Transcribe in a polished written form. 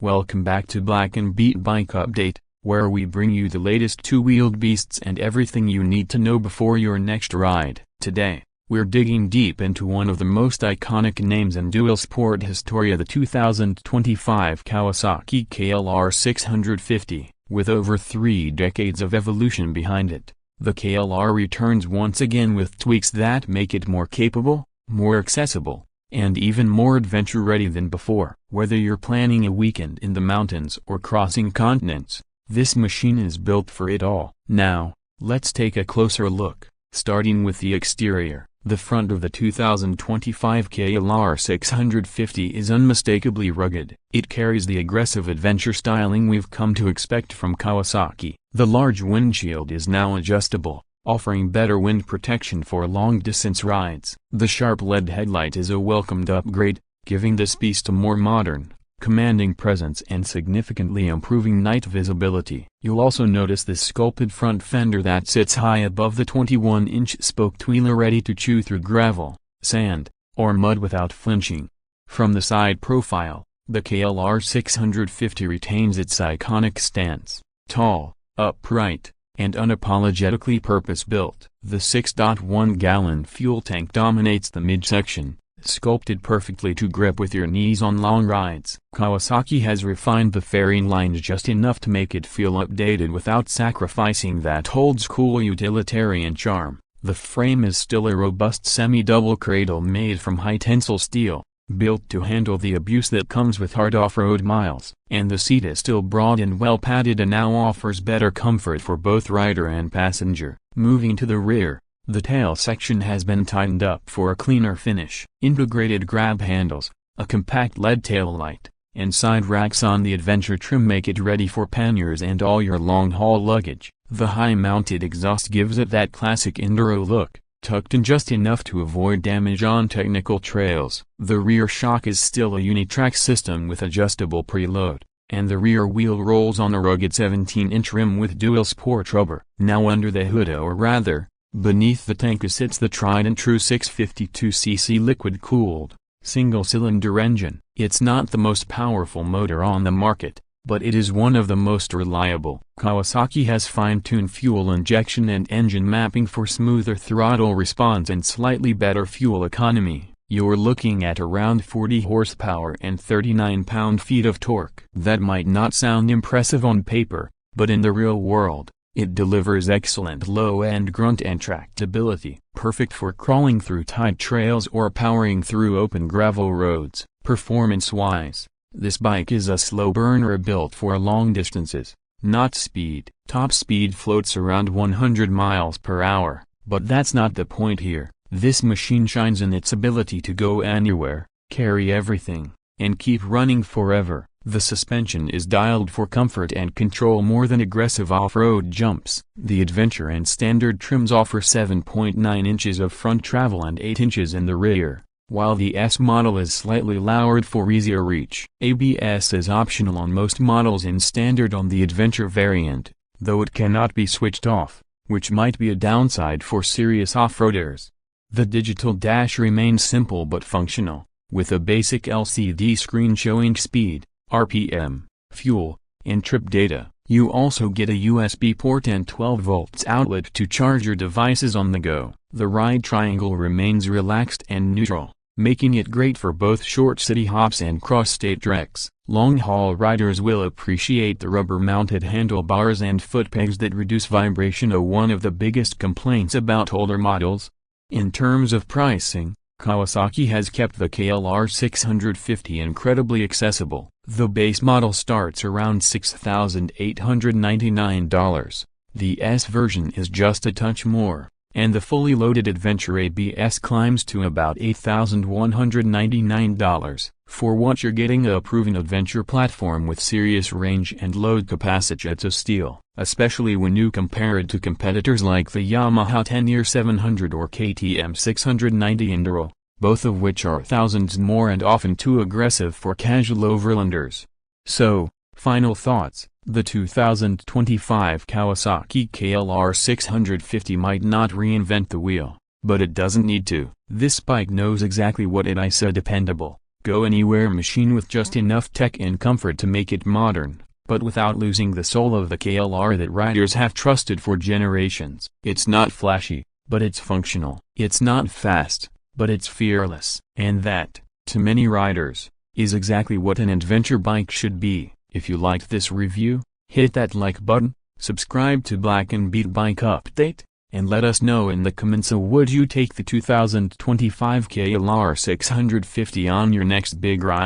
Welcome back to Blacken Beet Bike Update, where we bring you the latest two-wheeled beasts and everything you need to know before your next ride. Today, we're digging deep into one of the most iconic names in dual sport history, the 2025 Kawasaki KLR 650. With over 3 decades of evolution behind it, the KLR returns once again with tweaks that make it more capable, more accessible, and even more adventure-ready than before. Whether you're planning a weekend in the mountains or crossing continents, this machine is built for it all. Now, let's take a closer look, starting with the exterior. The front of the 2025 KLR 650 is unmistakably rugged. It carries the aggressive adventure styling we've come to expect from Kawasaki. The large windshield is now adjustable, offering better wind protection for long-distance rides. The sharp LED headlight is a welcomed upgrade, giving this beast a more modern, commanding presence and significantly improving night visibility. You'll also notice this sculpted front fender that sits high above the 21-inch spoked wheeler, ready to chew through gravel, sand, or mud without flinching. From the side profile, the KLR 650 retains its iconic stance, tall, upright, and unapologetically purpose-built. The 6.1-gallon fuel tank dominates the midsection, sculpted perfectly to grip with your knees on long rides. Kawasaki has refined the fairing lines just enough to make it feel updated without sacrificing that old-school utilitarian charm. The frame is still a robust semi-double cradle made from high-tensile steel, built to handle the abuse that comes with hard off-road miles. And the seat is still broad and well-padded and now offers better comfort for both rider and passenger. Moving to the rear, the tail section has been tightened up for a cleaner finish. Integrated grab handles, a compact LED taillight, and side racks on the adventure trim make it ready for panniers and all your long-haul luggage. The high-mounted exhaust gives it that classic Enduro look, tucked in just enough to avoid damage on technical trails. The rear shock is still a unitrack system with adjustable preload, and the rear wheel rolls on a rugged 17-inch rim with dual sport rubber. Now under the hood, or rather, beneath the tank, sits the tried-and-true 652cc liquid-cooled, single-cylinder engine. It's not the most powerful motor on the market, but it is one of the most reliable. Kawasaki has fine-tuned fuel injection and engine mapping for smoother throttle response and slightly better fuel economy. You're looking at around 40 horsepower and 39 pound-feet of torque. That might not sound impressive on paper, but in the real world, it delivers excellent low-end grunt and tractability, perfect for crawling through tight trails or powering through open gravel roads. Performance-wise, this bike is a slow burner built for long distances, not speed. Top speed floats around 100 miles per hour, but that's not the point here. This machine shines in its ability to go anywhere, carry everything, and keep running forever. The suspension is dialed for comfort and control more than aggressive off-road jumps. The adventure and standard trims offer 7.9 inches of front travel and 8 inches in the rear, while the S model is slightly lowered for easier reach. ABS is optional on most models and standard on the adventure variant, though it cannot be switched off, which might be a downside for serious off-roaders. The digital dash remains simple but functional, with a basic LCD screen showing speed, RPM, fuel, and trip data. You also get a USB port and 12 volts outlet to charge your devices on the go. The ride triangle remains relaxed and neutral, making it great for both short city hops and cross-state treks. Long-haul riders will appreciate the rubber-mounted handlebars and foot pegs that reduce vibration, one of the biggest complaints about older models. In terms of pricing, Kawasaki has kept the KLR 650 incredibly accessible. The base model starts around $6,899. The S version is just a touch more, and the fully loaded Adventure ABS climbs to about $8,199. For what you're getting, a proven adventure platform with serious range and load capacity. It's a steal, especially when you compare it to competitors like the Yamaha 10-year 700 or KTM 690 Enduro, both of which are thousands more and often too aggressive for casual overlanders. So, final thoughts: the 2025 Kawasaki KLR 650 might not reinvent the wheel, but it doesn't need to. This bike knows exactly what it is: a dependable, go-anywhere machine with just enough tech and comfort to make it modern, but without losing the soul of the KLR that riders have trusted for generations. It's not flashy, but it's functional. It's not fast, but it's fearless. And that, to many riders, is exactly what an adventure bike should be. If you liked this review, hit that like button, subscribe to Blacken Beet Bike Update, and let us know in the comments, would you take the 2025 KLR 650 on your next big ride?